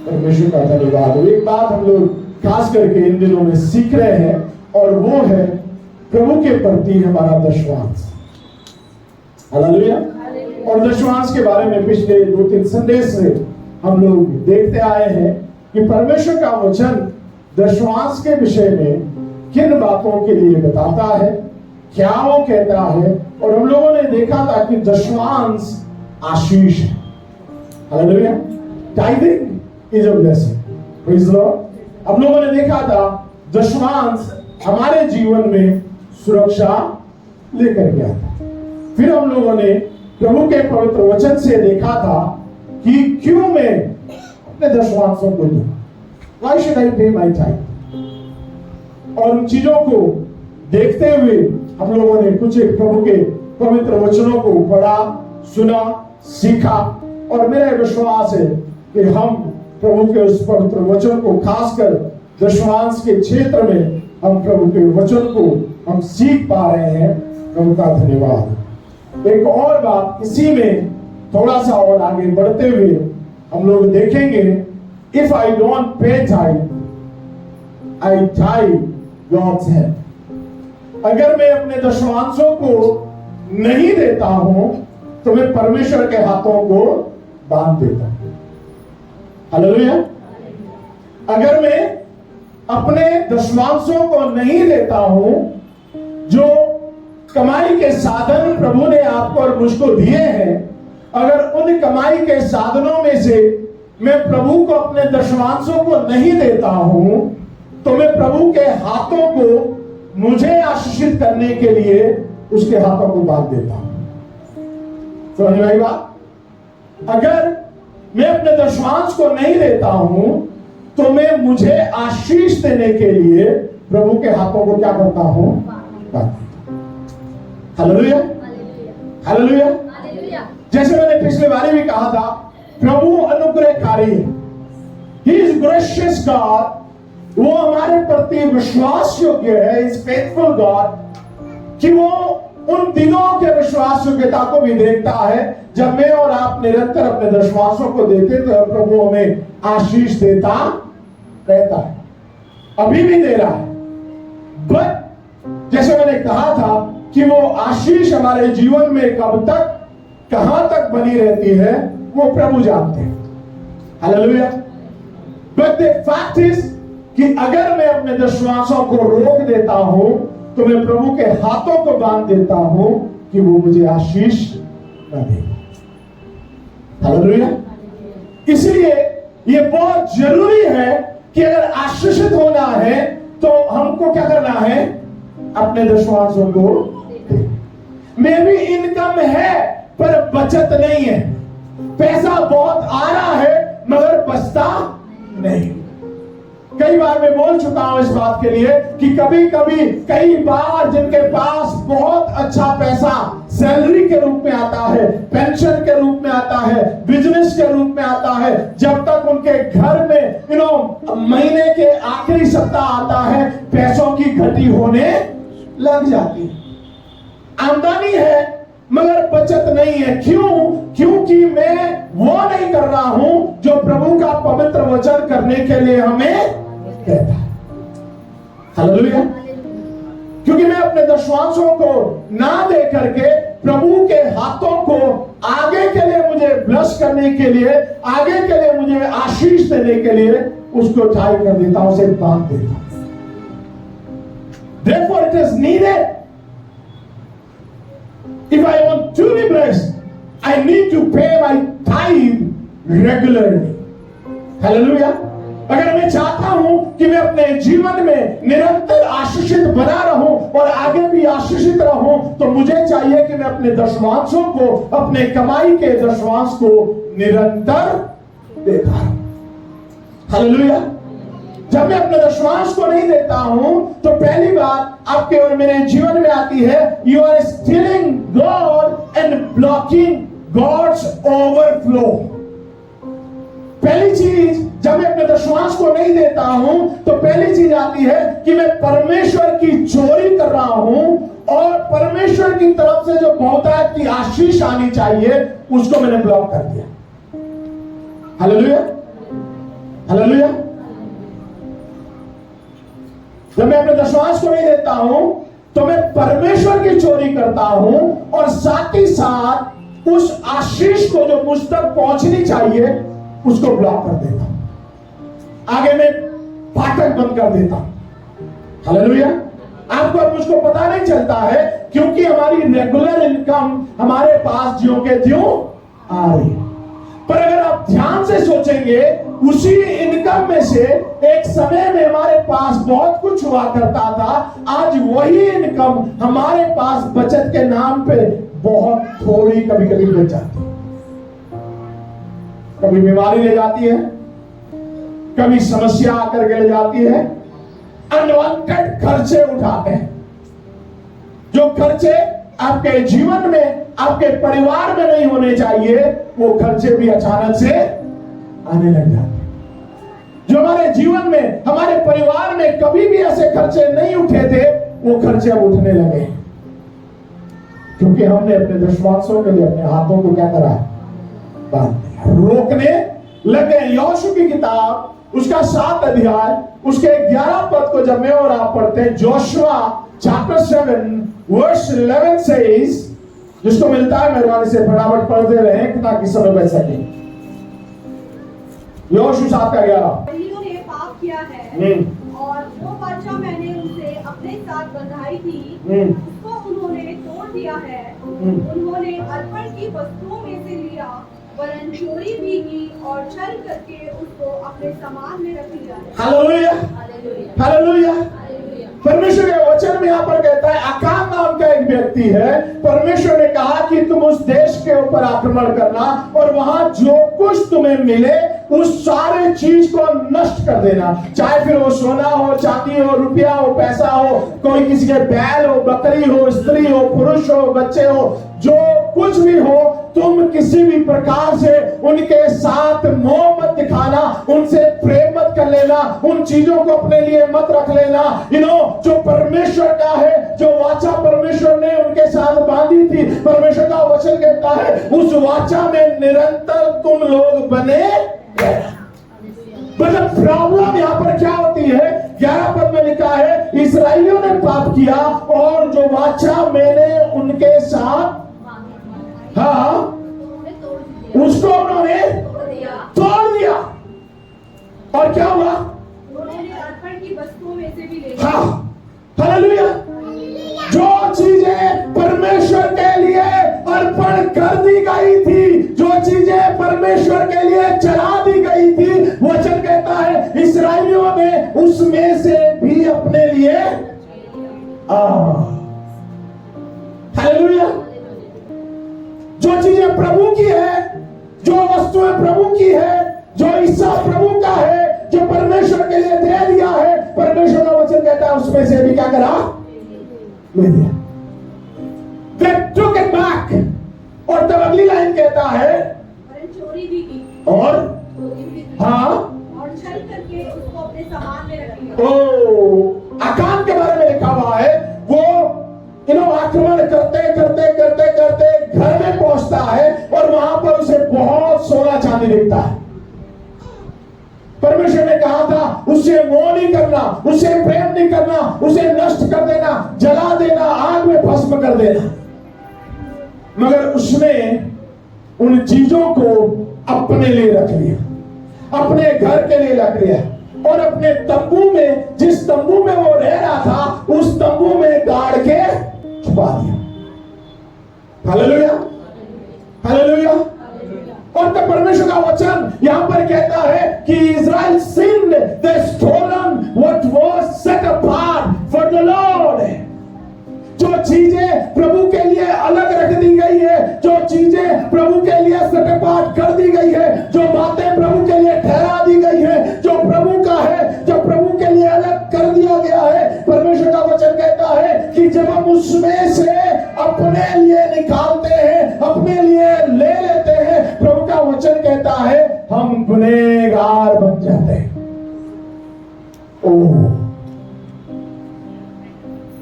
परमेश्वर का धन्यवाद। एक बात हम लोग खास करके इन दिनों में सीख रहे हैं और वो है प्रभु के प्रति हमारा दशवांश। हालेलुया। और दशवांश के बारे में पिछले 2-3 संदेश से हम लोग देखते आए हैं कि परमेश्वर का वचन दशवांश के विषय में किन बातों के लिए बताता है, क्या वो कहता है। और हम लोगों ने देखा था कि दशवांश आशीष है। Hallelujah. Tithing is a blessing. Praise the Lord. हम लोगों ने देखा था दशवांश हमारे जीवन में सुरक्षा लेकर के आता। फिर हम लोगों ने प्रभु के पवित्र वचन से देखा था कि क्यों मैं अपने दशवांशों को दूं, Why should I pay my tithe? और उन चीजों को देखते हुए हम लोगों ने कुछ एक प्रभु के पवित्र वचनों को पढ़ा, सुना, सीखा। और मेरा विश्वास है कि हम प्रभु के उस पवित्र वचन को खासकर दशवांश के क्षेत्र में हम प्रभु के वचन को हम सीख पा रहे हैं। प्रभु का धन्यवाद। एक और बात इसी में थोड़ा सा और आगे बढ़ते हुए हम लोग देखेंगे, if I don't pay tithe I tie God's hand. अगर मैं अपने दशवांशों को नहीं देता हूं तो मैं परमेश्वर के हाथों को बांध देता हूं। हालेलुया। अगर मैं अपने दशवांशों को नहीं देता हूं, जो कमाई के साधन प्रभु ने आपको और मुझको दिए हैं, अगर उन कमाई के साधनों में से मैं प्रभु को अपने दशवांशों को नहीं देता हूं तो मैं प्रभु के हाथों को मुझे आशीषित करने के लिए उसके हाथों को बांध देता हूं। समझ में आई बात? अगर मैं अपने दशवांश को नहीं देता हूं तो मैं मुझे आशीष देने के लिए प्रभु के हाथों को क्या करता हूं? हालेलुया। हालेलुया। जैसे मैंने पिछले बारी भी कहा था, प्रभु अनुग्रहकारी है। He is gracious God। वो हमारे प्रति विश्वास योग्य है, इस फेथफुल गॉड, कि वो उन दिनों के विश्वास योग्यता को भी देखता है जब मैं और आप निरंतर अपने दशवांशों को देते तो प्रभु हमें आशीष देता रहता है, अभी भी दे रहा है। बट जैसे मैंने कहा था कि वो आशीष हमारे जीवन में कब तक, कहां तक बनी रहती है, वो प्रभु जानते हैं। Hallelujah. But the fact is कि अगर मैं अपने दशवांशों को रोक देता हूं तो मैं प्रभु के हाथों को बांध देता हूं कि वो मुझे आशीष न दे। हालेलुया। इसलिए ये बहुत जरूरी है कि अगर आशीषित होना है तो हमको क्या करना है? अपने दशवांशों को। मे भी इनकम है पर बचत नहीं है, पैसा बहुत आ रहा है मगर बचता नहीं। कई बार मैं बोल चुका हूं इस बात के लिए कि कभी कभी कई बार जिनके पास बहुत अच्छा पैसा सैलरी के रूप में आता है, पेंशन के रूप में आता है, बिजनेस के रूप में आता है, जब तक उनके घर में महीने के आखिरी सप्ताह आता है पैसों की घटी होने लग जाती है। आमदनी है मगर बचत नहीं है। क्यों? क्योंकि मैं वो नहीं कर रहा हूं जो प्रभु का पवित्र वचन करने के लिए हमें कहता है। हालेलुया। क्योंकि मैं अपने दशवांशों को ना दे करके प्रभु के हाथों को आगे के लिए मुझे ब्लेस करने के लिए, आगे के लिए मुझे आशीष देने के लिए उसको टाई कर देता हूं, उसे बांध देता हूं। Therefore it is needed, if I want to be blessed, I need to pay my tithe regularly. Hallelujah. अगर मैं चाहता हूं कि मैं अपने जीवन में निरंतर आशीषित बना रहूं और आगे भी आशीषित रहूं तो मुझे चाहिए कि मैं अपने दशवांशों को, अपने कमाई के दशवांश को निरंतर देता हूं। हालेलुया। जब मैं अपने दशवांश को नहीं देता हूं तो पहली बात आपके और मेरे जीवन में आती है, you are stealing God and blocking God's overflow. पहली चीज, जब मैं अपने दशवांश को नहीं देता हूं तो पहली चीज आती है कि मैं परमेश्वर की चोरी कर रहा हूं और परमेश्वर की तरफ से जो बहुतायत की आशीष आनी चाहिए उसको मैंने ब्लॉक कर दिया। हालेलुया। हालेलुया। जब मैं अपने दशमांश को नहीं देता हूं तो मैं परमेश्वर की चोरी करता हूं और साथ ही साथ उस आशीष को जो मुझ तक पहुंचनी चाहिए उसको ब्लॉक कर देता हूं, आगे में फाटक बंद कर देता हूं। हालेलुया। आपको और मुझको पता नहीं चलता है क्योंकि हमारी रेगुलर इनकम हमारे पास ज्यों के त्यों आ रही है। पर अगर आप ध्यान से सोचेंगे उसी इनकम में से एक समय में हमारे पास बहुत कुछ हुआ करता था, आज वही इनकम हमारे पास बचत के नाम पे बहुत थोड़ी कभी कभी बच जाती है। कभी बीमारी ले जाती है, कभी समस्या आकर के ले जाती है, अनवांटेड खर्चे उठाते हैं। जो खर्चे आपके जीवन में आपके परिवार में नहीं होने चाहिए वो खर्चे भी अचानक से आने लग जाते हैं। जो हमारे जीवन में हमारे परिवार में कभी भी ऐसे खर्चे नहीं उठे थे वो खर्चे अब उठने लगे क्योंकि हमने अपने दशवांशों के लिए अपने हाथों को क्या करा, बांध दिया, रोकने लगे। यहोशू की किताब उसका 7 अध्याय उसके 11 पद को जब मैं और आप पढ़ते हैं, जोशुआ चैप्टर 7 वर्स 11 says, जिसको मिलता है मेहरबानी से फटाफट पढ़ दे रहे हैं ताकि समय बच सके। यहोशू 7 का 11 ने पाप किया है और वो वाचा मैंने उनसे अपने साथ बंधाई थी उसको उन्होंने तोड़ दिया है। उन्होंने अर्पण की वस्तुओं में से लिया वरन चोरी भी की और छल करके उसको अपने सामान में रख लिया है। Hallelujah, hallelujah. परमेश्वर के वचन में यहाँ पर कहता है, अकान नाम का एक व्यक्ति है, परमेश्वर ने कहा कि तुम उस देश के ऊपर आक्रमण करना और वहां जो कुछ तुम्हें मिले उस सारे चीज को नष्ट कर देना, चाहे फिर वो सोना हो, चांदी हो, रुपया हो, पैसा हो, कोई किसी के बैल हो, बकरी हो, स्त्री हो, पुरुष हो, बच्चे हो, जो कुछ भी हो, तुम किसी भी प्रकार से उनके साथ मोह मत दिखाना, उनसे प्रेम मत कर लेना, उन चीजों को अपने लिए मत रख लेना। जो परमेश्वर का है, जो वाचा परमेश्वर ने उनके साथ बांधी थी, परमेश्वर का वचन कहता है उस वाचा में निरंतर तुम लोग बने रहना। मतलब प्रॉब्लम यहाँ पर क्या होती है, 11 पद में लिखा है इस्राएलियों ने पाप किया और जो वाचा मैंने उनके साथ, हाँ, उसको उन्होंने तोड़ दिया और क्या हुआ, उन्होंने अर्पण की वस्तुओं में से भी ले लिया। हाँ, हालेलुया। जो चीजें परमेश्वर के लिए अर्पण कर दी गई थी, जो चीजें परमेश्वर के लिए चढ़ा दी गई थी, वचन कहता है इस्राएलियों ने उसमें से भी अपने लिए हालेलुया। जो चीजें प्रभु की है, जो वस्तुएं प्रभु की है, जो हिस्सा प्रभु का है, जो परमेश्वर के लिए दे दिया है, परमेश्वर का वचन कहता है उसमें से भी क्या करा, ले लिया। They took it back। और तब अगली लाइन कहता है चोरी भी की और हाँ और छल करके उसको अपने सामान में रख लिया। अकान के बारे में लिखा हुआ है, वो आक्रमण करते करते करते करते घर में पहुंचता है और वहां पर उसे बहुत सोना चांदी दिखता है। परमेश्वर ने कहा था उससे मोह नहीं करना, उससे प्रेम नहीं करना, उसे नष्ट कर देना, जला देना, आग में भस्म कर देना, मगर उसने उन चीजों को अपने लिए रख लिया, अपने घर के लिए रख लिया और अपने तंबू में, जिस तंबू में वो रह रहा था उस तंबू में गाड़ के छुपा दिया। Hallelujah, hallelujah. और तब परमेश्वर का वचन यहां पर कहता है कि Israel sinned, they stolen what was set apart for the Lord। जो चीजें प्रभु के लिए अलग रख दी गई है, जो चीजें प्रभु के लिए सेट अपार्ट कर दी गई है, जो बातें प्रभु के लिए ठहरा दी गई है, जो प्रभु का है, जो प्रभु के लिए अलग कर दिया गया है, परमेश्वर का वचन कहता है कि जब हम उसमें से अपने लिए निकालते हैं, अपने लिए ले लेते हैं, प्रभु का वचन कहता है हम गुनहगार बन जाते हैं।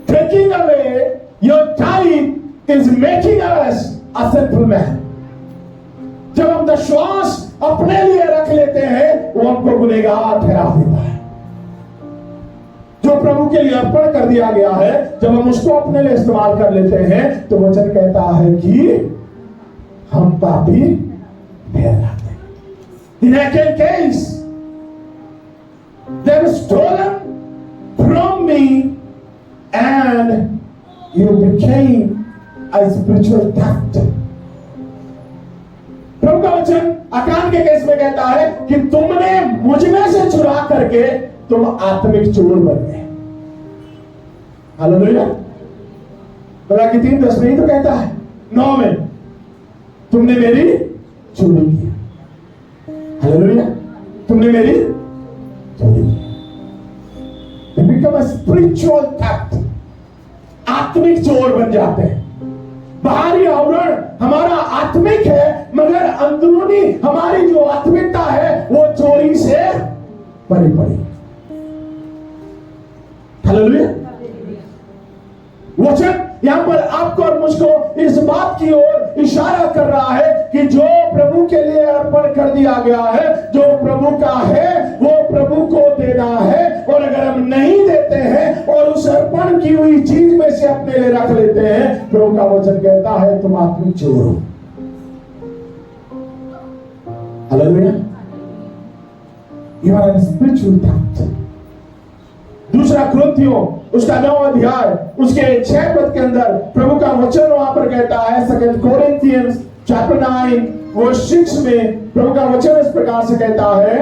Taking away your tithe is making us a sinful man। जब हम दशवांश अपने लिए रख लेते हैं वो हमको गुनहगार ठहरा देता है। जो प्रभु के लिए अर्पण कर दिया गया है, जब हम उसको अपने लिए इस्तेमाल कर लेते हैं तो वचन कहता है कि हम पापी ठहराते हैं। In a case, they were stolen from me and you became a spiritual theft. प्रभु का वचन अकान के केस में कहता है कि तुमने मुझ में से चुरा करके तुम आत्मिक चोर बन गए। हालेलुया। बता कि 3:10 में ही तो कहता है, 9 में तुमने मेरी चोरी की। हालेलुया। तुमने मेरी चोरी की। They become a spiritual theft. आत्मिक चोर बन जाते हैं। बाहरी आवरण हमारा आत्मिक है, मगर अंदरूनी हमारी जो आत्मिकता है वो चोरी से भरी पड़ी। हालेलुया। वचन यहां पर आपको और मुझको इस बात की ओर इशारा कर रहा है कि जो प्रभु के लिए अर्पण कर दिया गया है, जो प्रभु का है वो प्रभु को देना है। और अगर हम नहीं देते हैं और उस अर्पण की हुई चीज में से अपने लिए रख लेते हैं, प्रभु का वचन कहता है तुम आत्मिक चोर हो। हालेलुया। You are spiritual theft. दूसरा कुरिन्थियों उसका 9 अध्याय उसके 6 पद के अंदर प्रभु का वचन वहां पर कहता है, 2 Corinthians chapter 9 verse 6 में प्रभु का वचन इस प्रकार से कहता है,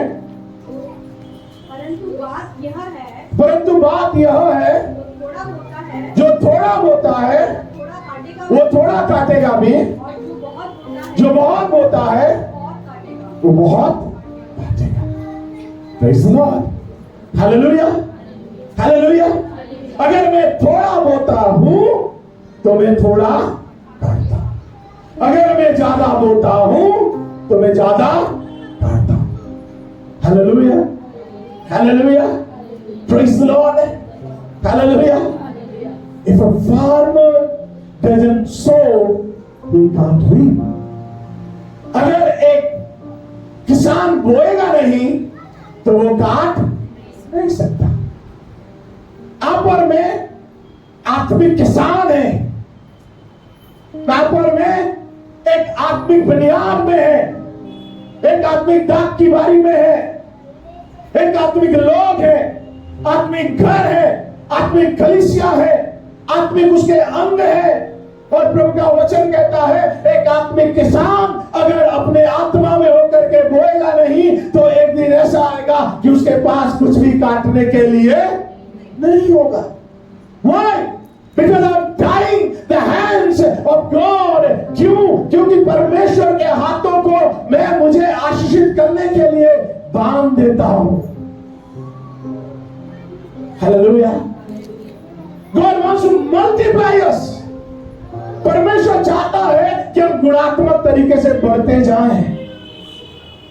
परंतु बात यह है जो थोड़ा होता है वो थोड़ा काटेगा भी, जो बहुत होता है वो बहुत काटेगा। Praise the Lord. Hallelujah. Hallelujah. अगर मैं थोड़ा बोता हूं तो मैं थोड़ा काटता हूं, अगर मैं ज्यादा बोता हूं तो मैं ज्यादा काटता हूं। Hallelujah. Hallelujah. Praise the Lord. Hallelujah. If a farmer doesn't sow, he can't reap. अगर एक किसान बोएगा नहीं तो वो काट नहीं सकता। आप और मैं आत्मिक किसान हैं। आप और मैं एक आत्मिक बुनियाद में है, एक आत्मिक दाख की बारी में है, एक आत्मिक लोग है, आत्मिक घर है, आत्मिक कलीसिया है, आत्मिक उसके अंग है। और प्रभु का वचन कहता है एक आत्मिक किसान अगर अपने आत्मा में होकर के बोएगा नहीं तो एक दिन ऐसा आएगा कि उसके पास कुछ भी काटने के लिए नहीं होगा। Why? Because I'm tying the hands of God. क्यों? क्योंकि परमेश्वर के हाथों को मैं मुझे आशीषित करने के लिए बांध देता हूं। Hallelujah. God wants to multiply us. परमेश्वर चाहता है कि हम गुणात्मक तरीके से बढ़ते जाएं।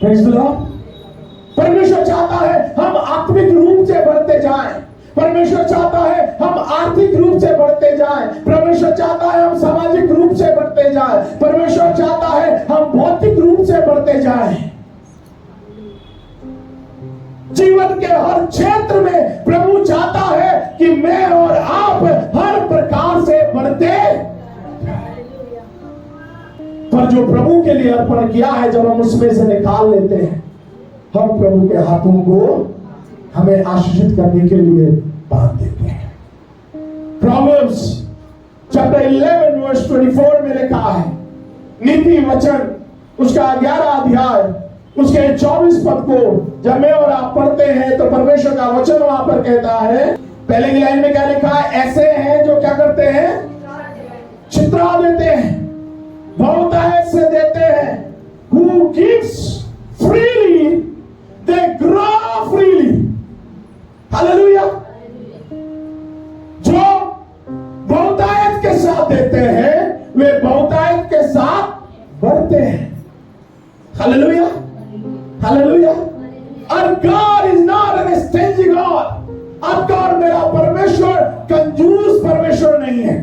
Praise the Lord. परमेश्वर चाहता है हम आत्मिक रूप से बढ़ते जाएं। परमेश्वर चाहता है हम आर्थिक रूप से बढ़ते जाएं। परमेश्वर चाहता है हम सामाजिक रूप से बढ़ते जाएं। परमेश्वर चाहता है हम भौतिक रूप से बढ़ते जाएं। जीवन के हर क्षेत्र में प्रभु चाहता है कि मैं और आप हर प्रकार से बढ़ते। पर जो प्रभु के लिए अर्पण किया है जब हम उसमें से निकाल लेते हैं, हम प्रभु के हाथों को हमें आशीषित करने के लिए बांध देते हैं। Proverbs chapter 11 verse 24 में लिखा है, नीति वचन उसका 11 अध्याय उसके 24 पद को जब मैं और आप पढ़ते हैं तो परमेश्वर का वचन वहां पर कहता है, पहले की लाइन में क्या लिखा है, ऐसे हैं जो क्या करते हैं, छितरा देते हैं, बहुतायत से देते हैं। Who gives freely they grow freely. Hallelujah. जो बहुतायत के साथ देते हैं वे बहुतायत के साथ बढ़ते हैं। हालेलुया। हालेलुया। और God is not an stingy God. आपका और मेरा परमेश्वर कंजूस परमेश्वर नहीं है।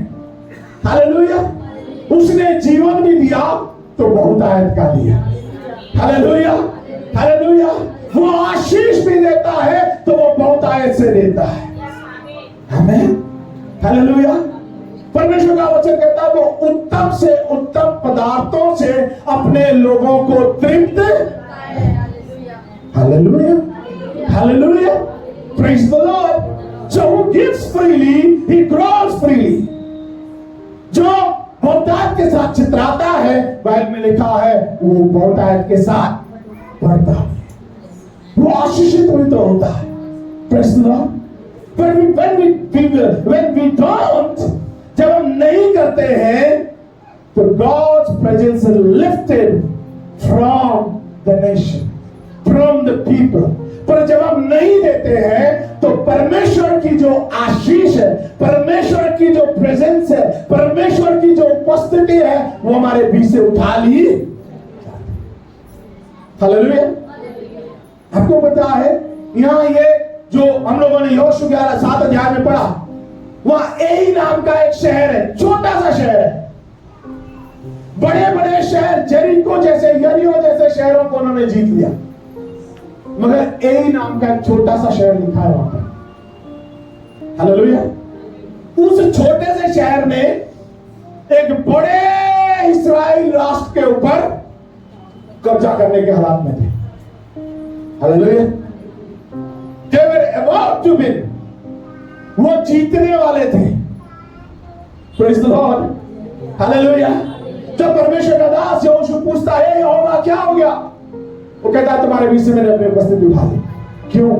हालेलुया। उसने जीवन भी दिया तो बहुतायत का दिया। हालेलुया। हालेलुया। वो आशीष भी देता है तो वो बहुतायत से देता है। आमीन, हालेलुया। परमेश्वर का वचन कहता है वो उत्तम से उत्तम पदार्थों से अपने लोगों को तृप्त, hallelujah, hallelujah, praise the Lord. So who gives freely, he grows freely. जो बहुतायत के साथ चितराता है, बाइबल में लिखा है वो बहुतायत के साथ बढ़ता है, वो आशीषित भी तो होता है। Praise the Lord. When we don't, जब हम नहीं करते हैं तो God's presence is lifted from the nation, from the people. पर जब हम नहीं देते हैं तो परमेश्वर की जो आशीष है, परमेश्वर की जो प्रेजेंस है, परमेश्वर की जो उपस्थिति है वो हमारे बीच से उठा ली। हालेलुया। आपको पता है यहाँ ये जो हम लोगों ने यहोशू 11:7 अध्याय में पढ़ा, वहां एई नाम का एक शहर है, छोटा सा शहर है। बड़े बड़े शहर जेरिको जैसे, यरीहो जैसे शहरों को उन्होंने जीत लिया, मगर एई नाम का एक छोटा सा शहर लिखा है वहां पर। हालेलुया। उस छोटे से शहर ने एक बड़े इस्राएल राष्ट्र के ऊपर कब्जा करने के हालात में थे। Hallelujah. They were about to win. वो जीतने वाले थे। Praise the Lord. हालेलुया। जब परमेश्वर का दास यहोशू पूछता है यहोवा क्या हो गया, वो कहता है तुम्हारे बीच से मैंने अपनी उपस्थिति उठा ली। क्यों?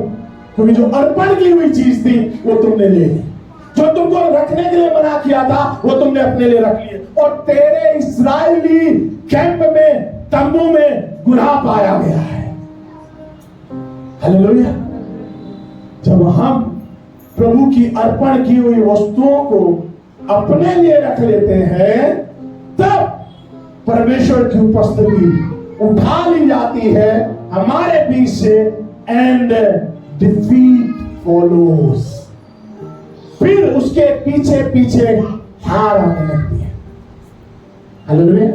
क्योंकि जो अर्पण की हुई चीज थी वो तुमने ले ली, जो तुमको रखने के लिए मना किया था वो तुमने अपने लिए रख लिए, और तेरे इस्राएली कैंप में, तंबू में गुनाह पाया गया है। हालेलुया। जब हम प्रभु की अर्पण की हुई वस्तुओं को अपने लिए रख लेते हैं तब परमेश्वर की उपस्थिति उठा ली जाती है हमारे बीच से, एंड डिफीट फॉलोज। फिर उसके पीछे पीछे हार आने लगती है। हालेलुया।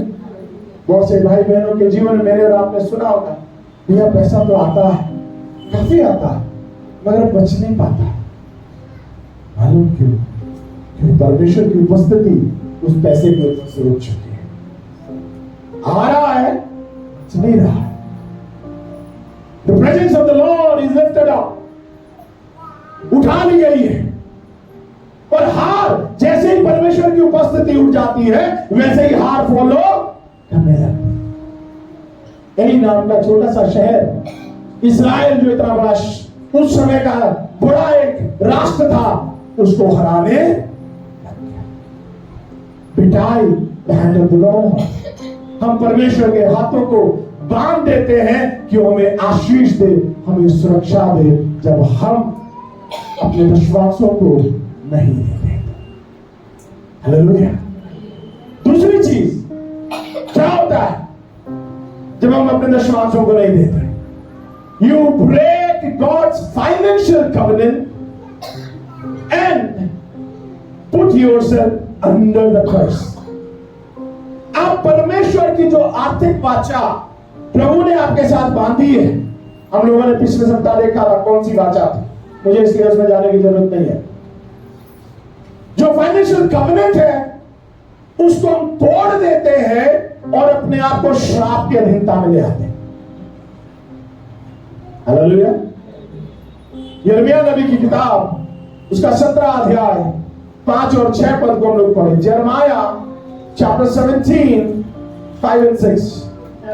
बहुत से भाई बहनों के जीवन में मैंने और आपने सुना होगा, भैया पैसा तो आता है, काफी आता है, मगर बच नहीं पाता। मालूम क्यों? क्योंकि परमेश्वर की उपस्थिति उस पैसे की वजह से रुक चुकी है। आ रहा है, नहीं रहा है। The presence of the Lord is lifted up. उठा ली गई है, और हार जैसे ही परमेश्वर की उपस्थिति उठ जाती है वैसे ही हार फॉलो करने लगती है। एई नाम का छोटा सा शहर, इस्राएल जो इतना बड़ा उस समय का बड़ा एक राष्ट्र था, उसको हराने पिटाई the hand of the Lord. हम परमेश्वर के हाथों को बांध देते हैं कि हमें आशीष दे, हमें सुरक्षा दे, जब हम अपने विश्वासों को नहीं देते। हालेलुया। दूसरी चीज क्या होता है जब हम अपने विश्वासों को नहीं देते? You break God's financial covenant and put yourself under the curse. आप परमेश्वर की जो आर्थिक वाचा प्रभु ने आपके साथ बांधी है, हम लोगों ने पिछले सप्ताह देखा था कौन सी वाचा थी, मुझे इसलिए उसमें जाने की जरूरत नहीं है। जो फाइनेंशियल कवेनेंट है उसको हम तोड़ देते हैं और अपने आप को श्राप की अधीनता में ले आते हैं। हालेलुया। यिर्मयाह नबी की किताब उसका 17 अध्याय 5 और 6 पद को हम लोग पढ़े। यिर्मयाह चैप्टर 17 5 and 6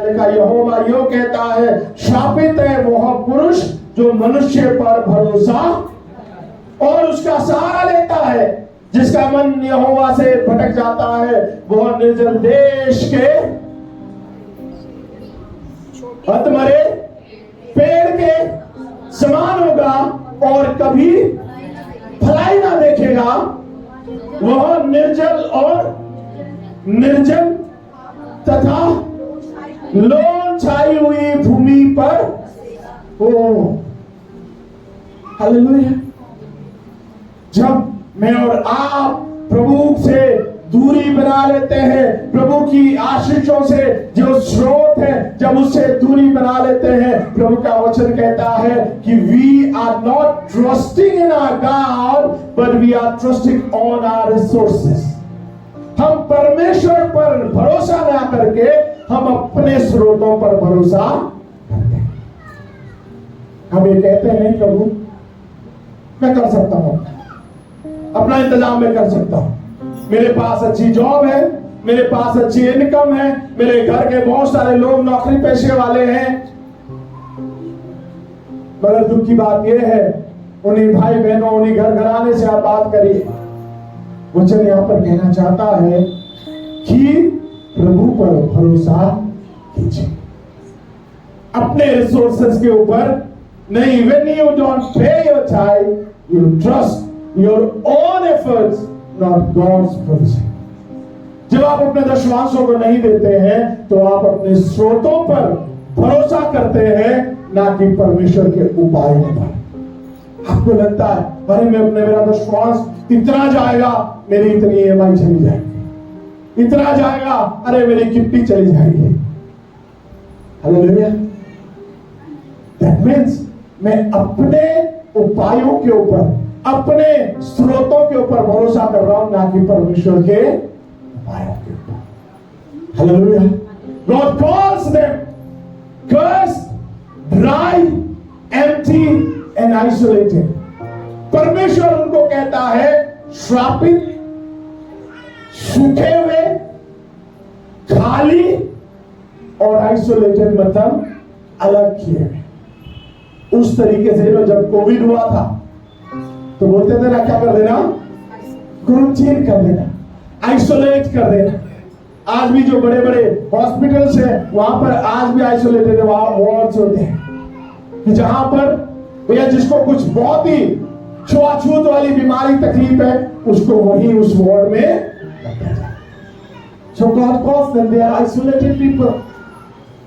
लिखा, यहोवा यो कहता है, शापित है वह पुरुष जो मनुष्य पर भरोसा और उसका सहारा लेता है, जिसका मन यहोवा से भटक जाता है। वह निर्जल देश के अधमरे पेड़ के समान होगा और कभी भलाई ना देखेगा। वह निर्जल और निर्जन तथा लोन छाई हुई भूमि पर हो। हालेलुया। जब मैं और आप प्रभु से दूरी बना लेते हैं, प्रभु की आशीषों से जो स्रोत है जब उससे दूरी बना लेते हैं, प्रभु का वचन कहता है कि we are not trusting in our God but we are trusting on our resources. हम परमेश्वर पर भरोसा ना करके हम अपने स्रोतों पर भरोसा करते हैं। हम ये कहते हैं नहीं प्रभु मैं कर सकता हूं, अपना इंतजाम मैं कर सकता हूं, मेरे पास अच्छी जॉब है, मेरे पास अच्छी इनकम है, मेरे घर के बहुत सारे लोग नौकरी पेशे वाले हैं। मगर दुख की बात यह है, उन्हीं भाई बहनों, उन्हीं घर घराने से आप बात करिए। वचन यहां पर कहना चाहता है कि प्रभु पर भरोसा कीजिए, अपने रिसोर्सेस के ऊपर नहीं। When you don't pay your tithe, you trust your own efforts, not God's provision. जब आप अपने दशवांशों को नहीं देते हैं तो आप अपने स्रोतों पर भरोसा करते हैं, ना कि परमेश्वर के उपायों पर। आपको लगता है अरे मेरा दशवांश इतना जाएगा, मेरी इतनी EMI चली जाएगी, इतना जाएगा, अरे मेरी किट्टी चली जाएगी। हालेलुया। That means मैं अपने उपायों के ऊपर, अपने स्रोतों के ऊपर भरोसा कर रहा हूं, ना कि परमेश्वर के उपायों के ऊपर। Hallelujah. God calls them cursed, dry, empty and isolated. परमेश्वर उनको कहता है श्रापित, सूखे हुए, खाली और आइसोलेटेड, मतलब अलग किए हुए। उस तरीके से जब कोविड हुआ था तो बोलते थे ना क्या कर देना, क्वारंटाइन कर देना, आइसोलेट कर देना। आज भी जो बड़े बड़े हॉस्पिटल्स हैं वहां पर आज भी आइसोलेटेड वार्ड्स होते हैं कि जहां पर भैया जिसको कुछ बहुत ही छुआछूत वाली बीमारी तकलीफ है उसको वही उस वार्ड में रखा जाए। So God calls them, they are isolated people.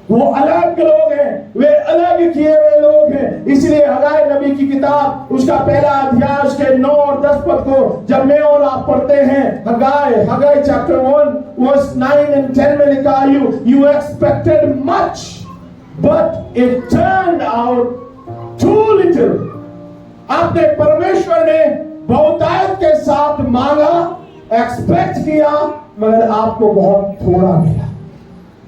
वो अलग लोग हैं, वे अलग किए हुए लोग हैं। इसलिए हगाई नबी की किताब उसका पहला अध्याय उसके 9 और 10 पद को जब मैं और आप पढ़ते हैं, हगाई चैप्टर 1 वर्स 9 and 10 में लिखा, you expected much but it turned out too little. आपने परमेश्वर ने बहुतायत के साथ मांगा, एक्सपेक्ट किया, मगर आपको बहुत थोड़ा मिला।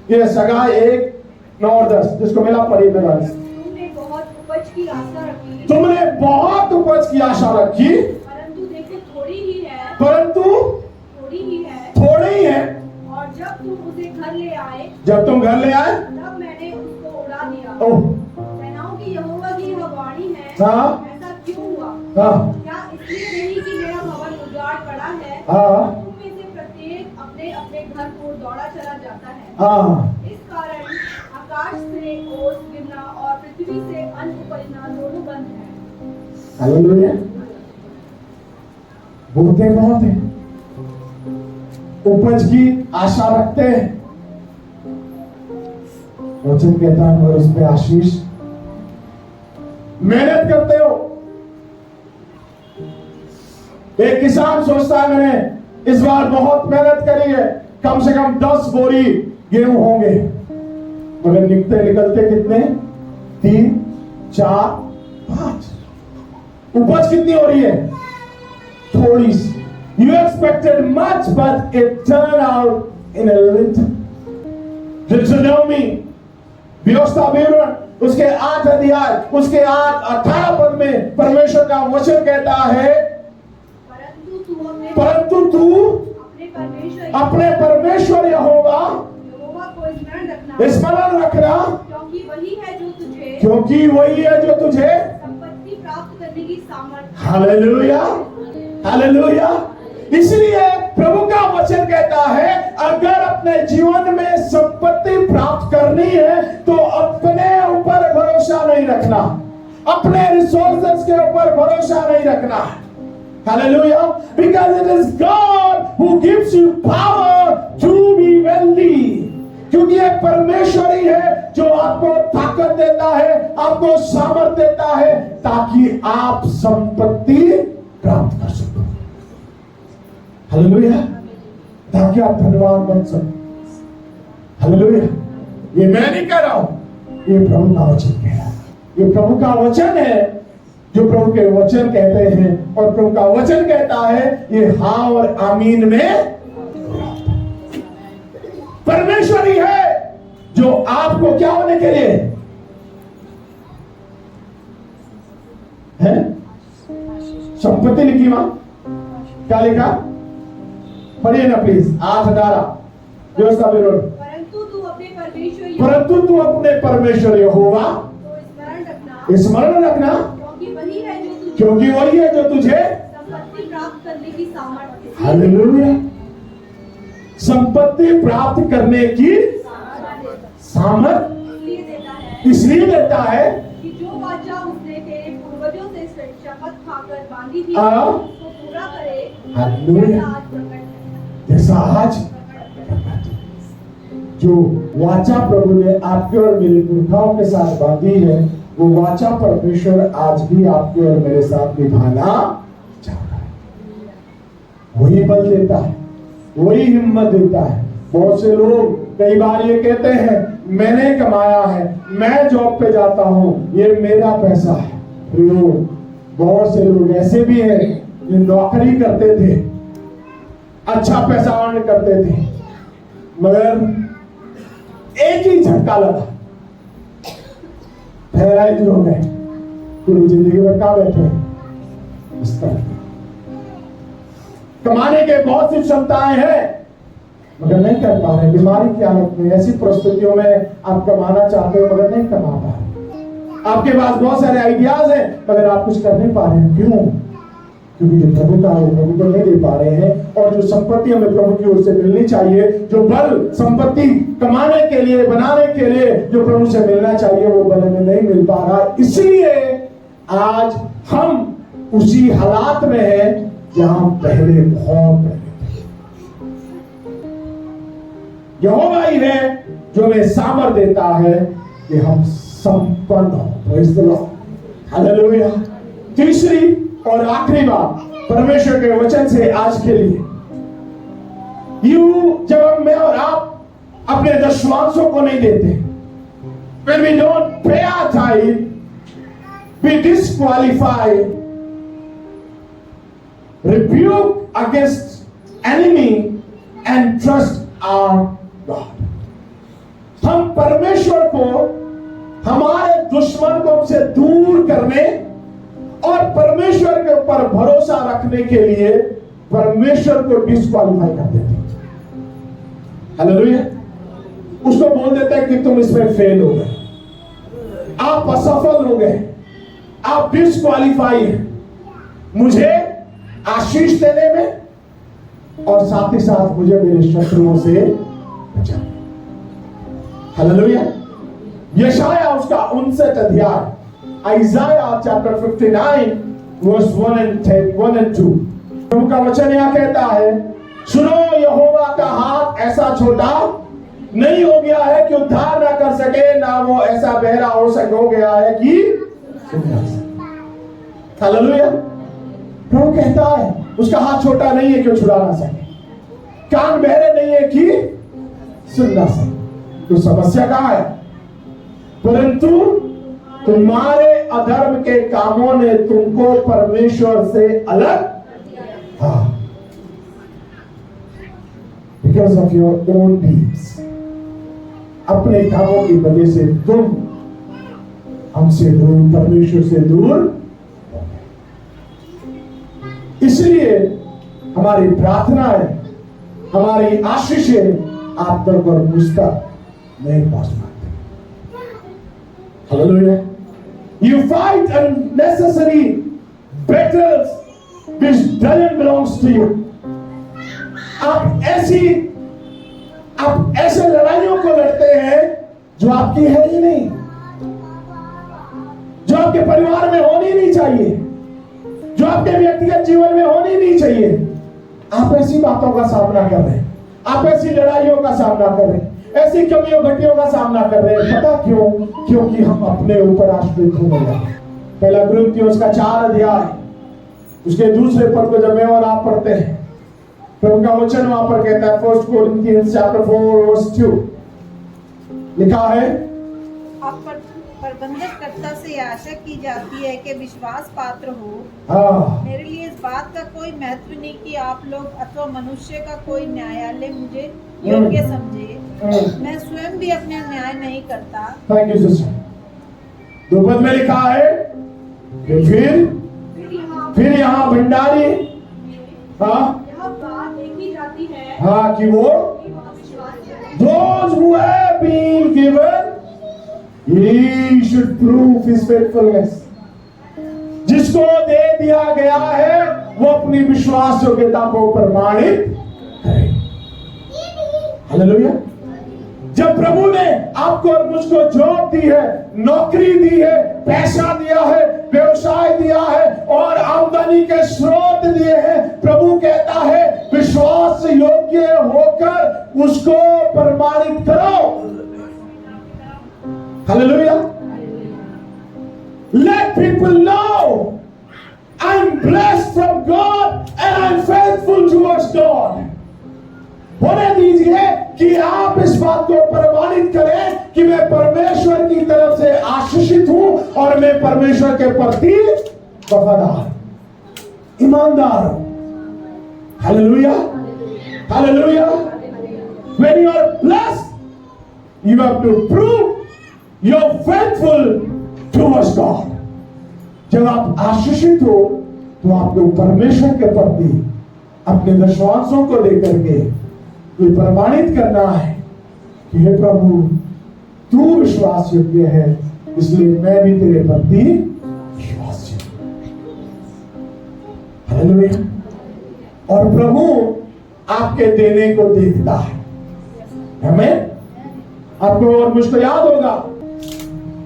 ये हगाई 1 9 और 10 जिसको मिला पढ़ी में तुमने बहुत उपज की आशा रखी, तुमने बहुत उपज की आशा रखी, परंतु देखो थोड़ी ही है, परंतु थोड़ी ही है, थोड़ी ही है। और जब तुम उसे घर ले आए, जब तुम घर ले आए तब मैंने उसको उड़ा दिया। ओह सेनाओं की यहोवा की यह वाणी है, हाँ। ऐसा क्यों हुआ? हाँ क्या इसलिए नहीं कि मेरा भवन उजाड़ पड़ा है? हाँ तुम में से प्रत्येक अपने अपने घर को दौड़ा चला जाता है। हाँ। इस कारण आकाश से ओस गिरना और पृथ्वी से अन्न उपजना दोनों बंद है। हालेलुया। बोलते बहुत है, उपज की आशा रखते हैं, वचन कहता है मगर उस पे आशीष मेहनत करते हो। एक किसान सोचता है मैंने इस बार बहुत मेहनत करी है, कम से कम 10 बोरी गेहूं होंगे, मगर निकलते कितने, 3 4 5। उपज कितनी हो रही है, थोड़ी सी। You expected much but it turned out in a little. Deuteronomy व्यवस्था विवरण उसके 8 अध्याय उसके 18 पद में परमेश्वर का वचन कहता है, परंतु तू अपने परमेश्वर यहोवा को स्मरण रखना, क्योंकि वही है जो तुझे संपत्ति प्राप्त करने की सामर्थ्य। Hallelujah, hallelujah. इसलिए प्रभु का वचन कहता है अगर अपने जीवन में संपत्ति प्राप्त करनी है तो अपने ऊपर भरोसा नहीं रखना, अपने रिसोर्सेस के ऊपर भरोसा नहीं रखना। Hallelujah, because it is God who gives you power to be wealthy. क्योंकि ये परमेश्वर ही है जो आपको ताकत देता है, आपको सामर्थ देता है ताकि आप संपत्ति प्राप्त कर सको। हालेलुया, ताकि आप धनवान बन सको। हालेलुया, ये मैं नहीं कह रहा हूं, ये प्रभु का वचन कह रहा है। ये प्रभु का वचन है, जो प्रभु के वचन कहते हैं, और प्रभु का वचन कहता है ये हाँ और आमीन में परमेश्वर ही है जो आपको क्या होने के लिए है संपत्ति लिखी वहां, क्या लिखा? पढ़िए ना प्लीज, 8:18 व्यवस्था विरोध। परंतु तू अपने परमेश्वर यहोवा स्मरण रखना, क्योंकि वही है जो तुझे संपत्ति प्राप्त करने की सामर्थ्य हालेलुया संपत्ति प्राप्त करने की सामर्थ इसलिए देता है कि जो वाचा उसने तेरे पूर्वजों से शपथ खाकर बांधी थी उसको पूरा करे, हालेलुया। आज प्रकट है। जैसा आज जो वाचा प्रभु ने आपके और मेरे पुरखाओं के साथ बांधी है, वो वाचा परमेश्वर आज भी आपके और मेरे साथ निभाना चाहता है। वही बल देता है, वही हिम्मत देता है। बहुत से लोग कई बार ये कहते हैं मैंने कमाया है, मैं जॉब पे जाता हूं, ये मेरा पैसा है। प्रियो, बहुत से लोग ऐसे भी हैं जो नौकरी करते थे, अच्छा पैसा अर्न करते थे, मगर एक ही झटका लगा, पैरालाइज हो गए, पूरी जिंदगी भर कहां बैठे इस तरह। कमाने के बहुत सी क्षमताएं हैं मगर नहीं कर पा रहे, बीमारी की हालत में, ऐसी परिस्थितियों में आप कमाना चाहते हो मगर नहीं कमा पा रहे। आपके पास बहुत सारे आइडियाज हैं मगर आप कुछ कर नहीं पा रहे हैं। क्यों? क्योंकि जो प्रभु का है प्रभु को नहीं दे पा रहे हैं, और जो संपत्ति हमें प्रभु की ओर से मिलनी चाहिए, जो बल संपत्ति कमाने के लिए, बनाने के लिए जो प्रभु से मिलना चाहिए, वो बल हमें नहीं मिल पा रहा। इसलिए आज हम उसी हालात में हैं जहां पहले बहुत पहले यहोवा ही है जो हमें सामर्थ देता है कि हम संपन्न हो। Praise the Lord, hallelujah. तीसरी और आखिरी बात परमेश्वर के वचन से आज के लिए, जब मैं और आप अपने दशमांशों को नहीं देते, when we don't pay our tithe, we disqualify, rebuke against enemy and trust our God. हम परमेश्वर को हमारे दुश्मन को हमसे दूर करने और परमेश्वर के ऊपर भरोसा रखने के लिए परमेश्वर को डिस्क्वालीफाई कर देते हैं। हालेलुया। उसको बोल देते हैं कि तुम इसमें फेल हो गए, आप असफल हो गए, आप डिस्क्वालीफाई हैं मुझे आशीष देने में और साथ ही साथ मुझे मेरे शत्रुओं से बचाने। हालेलुया। यशाया उसका 59 अध्याय, Isaiah chapter 59 verse 1 and 2, प्रभु का वचन यह कहता है, सुनो यहोवा का हाथ ऐसा छोटा नहीं हो गया है कि उद्धार ना कर सके, ना वो ऐसा बहरा हो गया है कि सुन ना सके। हालेलुया। प्रभु कहता है उसका हाथ छोटा नहीं है कि छुड़ा ना सके, कान बहरे नहीं है कि सुन ना सके। तो समस्या कहां है? परंतु तुम्हारे अधर्म के कामों ने तुमको परमेश्वर से अलग, because of your own deeds, अपने कामों की वजह से तुम हमसे दूर, परमेश्वर से दूर। इसलिए हमारी प्रार्थना है, हमारी आशीषें आप तक और मुझ तक नहीं पहुंच पाते। Hallelujah. You fight unnecessary battles which doesn't belongs to you. आप ऐसे लड़ाइयों को लड़ते हैं जो आपकी है ही नहीं, जो आपके परिवार में होनी नहीं चाहिए, जो आपके व्यक्तिगत जीवन में होनी नहीं चाहिए। आप ऐसी बातों का सामना कर रहे हैं, आप ऐसी लड़ाइयों का सामना कर रहे हैं, ऐसी कमियों घटियों का सामना कर रहे हैं। पता क्यों? क्योंकि हम अपने ऊपर आश्रित होने लगे। पहला कुरिन्थियों का 4 अध्याय उसके दूसरे पद को जब मैं और आप पढ़ते हैं, प्रभु का वचन वहां पर कहता है, 1 Corinthians chapter 4 verse 2, लिखा है, अब प्रबंधकर्ता से आशा की जाती है कि विश्वास पात्र हो। हाँ, मेरे लिए इस बात का कोई महत्व नहीं कि आप लोग अथवा मनुष्य का कोई न्यायालय मुझे योग्य समझे। मैं स्वयं भी अपना न्याय नहीं करता। Thank you sister. 2 पद में लिखा है कि फिर यहाँ भंडारी, हाँ यह बात देखी जाती है हाँ, कि वो कि वह विश्वासी है। those who have been given, he should prove his faithfulness. जिसको दे दिया गया है वो अपनी विश्वास योग्यता को प्रमाणित करे। हालेलुया। जब प्रभु ने आपको और मुझको जॉब दी है, नौकरी दी है, पैसा दिया है, व्यवसाय दिया है और आमदनी के स्रोत दिए हैं, प्रभु कहता है विश्वास योग्य होकर उसको प्रमाणित करो। Hallelujah. Let people know I'm blessed from God and I'm faithful towards God. होने दीजिए कि आप इस बात को प्रमाणित करें कि मैं परमेश्वर की तरफ से आशीषित हूं और मैं परमेश्वर के प्रति वफादार, ईमानदार हूं। Hallelujah, hallelujah. When you are blessed, you have to prove you're faithful towards God. जब आप आशीषित हो तो आपको परमेश्वर के प्रति अपने दशवांशों को लेकर के ये प्रमाणित करना है कि हे प्रभु तू विश्वास योग्य है, इसलिए मैं भी तेरे प्रति विश्वास योग्य। हालेलुया। और प्रभु आपके देने को देखता है। हमें आपको और मुझको याद होगा,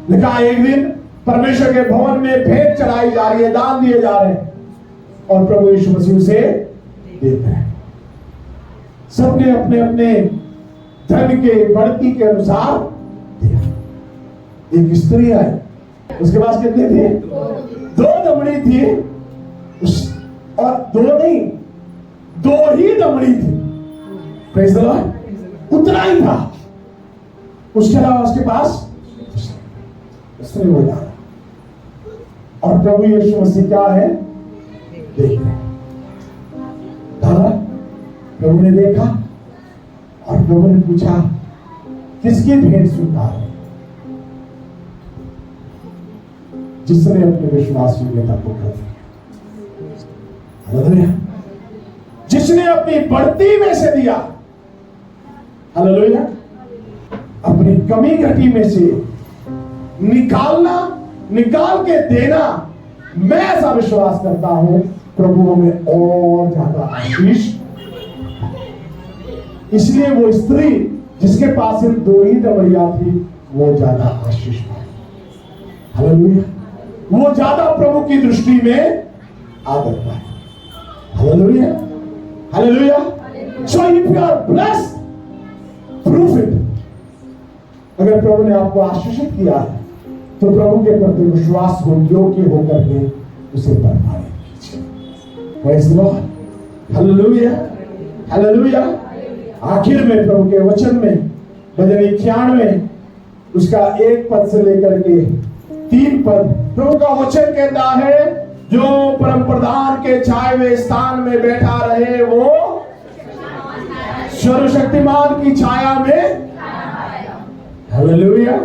लिखा एक दिन परमेश्वर के भवन में भेंट चढ़ाई जा रही है, दान दिए जा रहे हैं और प्रभु यीशु मसीह से देख रहे हैं। सबने अपने अपने धन के बढ़ती के अनुसार दिया। एक स्त्री आई, उसके पास कितने थे? 2 दमड़ी थी। और 2 नहीं, 2 ही दमड़ी थी। Praise the Lord. उतना ही था, उसके अलावा उसके पास स्त्री हो जा रहा। और प्रभु यीशु मसीह क्या है? देख रहे। प्रभु ने देखा और प्रभु ने पूछा किसकी भेंट स्वीकार है? जिसने अपने विश्वास योग्यता को कर दिया, जिसने अपनी बढ़ती में से दिया, हालेलुया, अपनी कमी घटी में से निकाल के देना। मैं ऐसा विश्वास करता हूं प्रभु हमें और ज्यादा आशीष। इसलिए वो स्त्री जिसके पास सिर्फ 2 ही दमड़ियां थी वो ज्यादा आशीष पाई। हालेलुया। वो ज्यादा प्रभु की दृष्टि में आदर पाए। हालेलुया, हालेलुया। So if you are blessed, proof it. अगर प्रभु ने आपको आशीषित किया है तो प्रभु के प्रति विश्वास योग्य होकर के उसे प्रमाणित कीजिए। Praise the Lord. Hallelujah, hallelujah. आखिर में प्रभु के वचन में भजन 91 उसका 1 पद से लेकर के 3 पद, प्रभु का वचन कहता है जो परम प्रधान के छाए हुए स्थान में बैठा रहे वो सर्वशक्तिमान की छाया में। हालेलुया।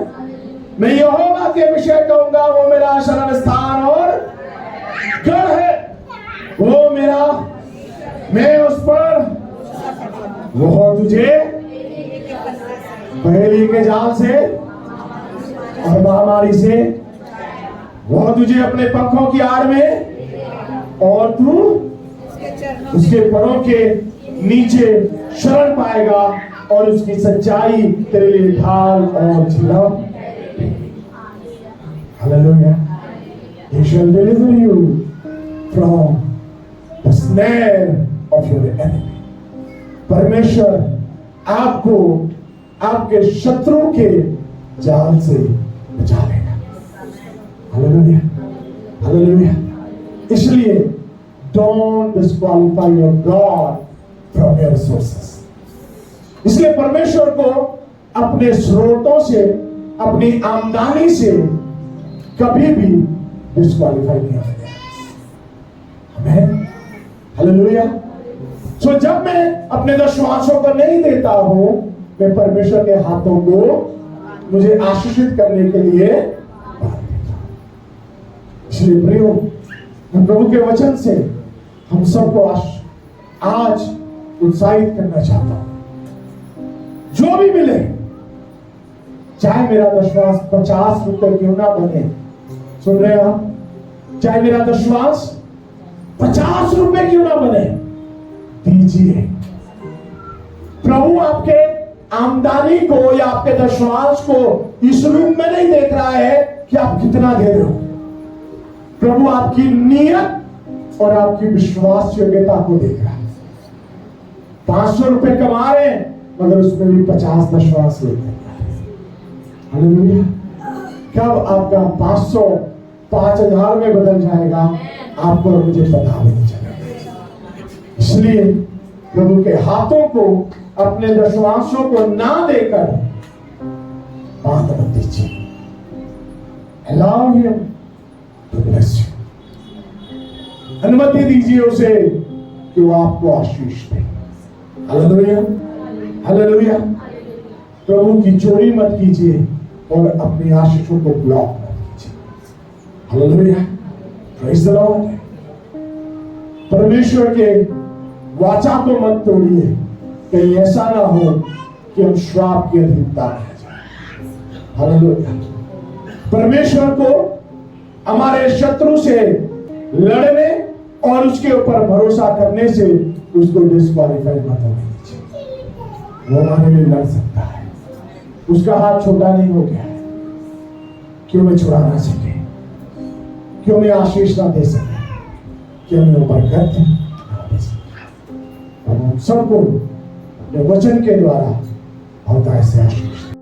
मैं यहोवा के विषय कहूंगा वो मेरा शरण स्थान और गढ़ है, वो मेरा, मैं उस पर, वो तुझे पहेली के जाल से और महामारी से, वो तुझे अपने पंखों की आड़ में और तू उसके परों के नीचे शरण पाएगा और उसकी सच्चाई तेरे लिए ढाल और छिड़ाव। Hallelujah. He shall deliver you from the snare of your enemy. परमेश्वर आपको आपके शत्रु के जाल से बचा लेगा। Hallelujah, hallelujah. इसलिए don't disqualify your God from your resources। इसलिए परमेश्वर को अपने स्रोतों से, अपनी आमदनी से कभी भी डिस्क्वालीफाई नहीं होंगे। आमीन, हालेलुया। सो जब मैं अपने दशमांशों को नहीं देता हूं, मैं परमेश्वर के हाथों को मुझे आशीषित करने के लिए बांध देता हूं। इसलिए प्रियो, मैं प्रभु के वचन से हम सबको आज उत्साहित करना चाहता हूं। जो भी मिले, चाहे मेरा दशमांश 50 रुपए क्यों ना बने, सुन रहे हैं आप, चाहे मेरा दशमांश 50 रुपए क्यों ना बने, दीजिए। प्रभु आपके आमदनी को या आपके दशमांश को इस रूप में नहीं देख रहा है कि आप कितना दे रहे हो। प्रभु आपकी नीयत और आपकी विश्वास योग्यता को देख रहा है। 500 रुपए कमा रहे हैं, मगर उसमें भी 50 दशमांश लेते हैं। हालेलुया। कब आपका 500 5000 में बदल जाएगा, आपको और मुझे पता नहीं चलेगा। इसलिए प्रभु के हाथों को अपने दशमांशों को ना देकर बांध मत दीजिए। Allow him to bless you. अनुमति दीजिए उसे कि वो आपको आशीष दे। Hallelujah, hallelujah. प्रभु की चोरी मत कीजिए और अपनी आशीषों को ब्लॉक मत कीजिए। Hallelujah, praise the Lord. परमेश्वर के वाचा को मत तोड़िए, कहीं ऐसा ना हो कि हम श्राप की अधीनता में आ जाए। हालेलुया। परमेश्वर को हमारे शत्रु से लड़ने और उसके ऊपर भरोसा करने से उसको डिस्क्वालीफाई मत होने दीजिए। वो हमारे लिए लड़ सकता है, उसका हाथ छोटा नहीं हो गया है। क्यों मैं छुड़ा ना सके, क्यों मैं आशीष ना दे सके, क्यों मैं बरकत ना दे सके। हम सबको अपने वचन के द्वारा होता है से आशीष